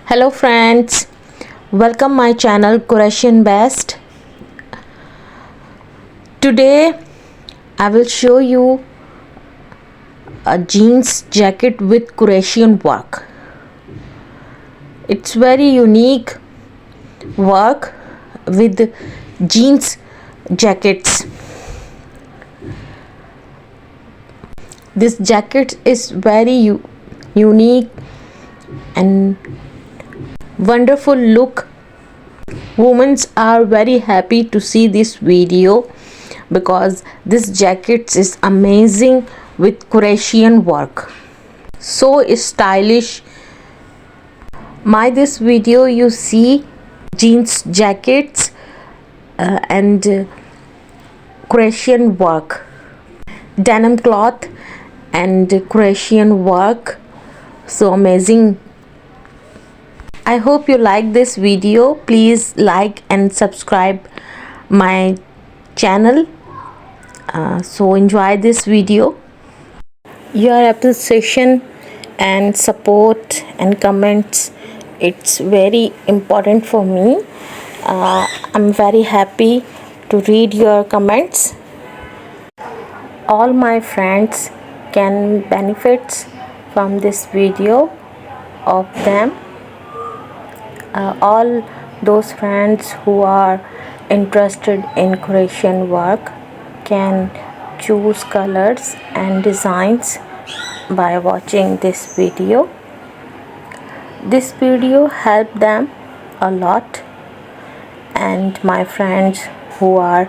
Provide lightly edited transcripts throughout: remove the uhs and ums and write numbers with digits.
Hello friends, welcome my channel Croatian Best. Today I will show you a jeans jacket with Croatian work. It's very unique work with jeans jackets. This jacket is very unique and wonderful look. Women are very happy to see this video because this jacket is amazing with Croatian work, so stylish. My this video you see jeans jackets and Croatian work, denim cloth and Croatian work, so amazing. I hope you like this video. Please like and subscribe my channel. So enjoy this video. Your appreciation and support and comments, it's very important for me. I'm very happy to read your comments. All my friends can benefit from this video of them. All those friends who are interested in Croatian work can choose colors and designs by watching this video. This video helped them a lot, and my friends who are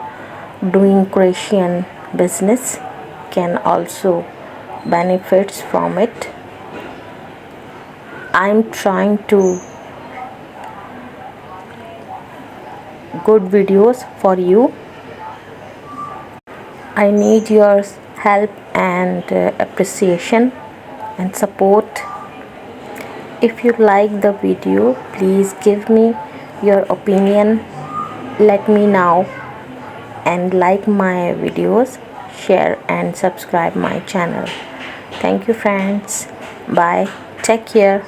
doing Croatian business can also benefit from it. I'm trying to good videos for you. I need your help and appreciation and support. If you like the video, please give me your opinion. Let me know and like my videos, share and subscribe my channel. Thank you friends. Bye. Take care.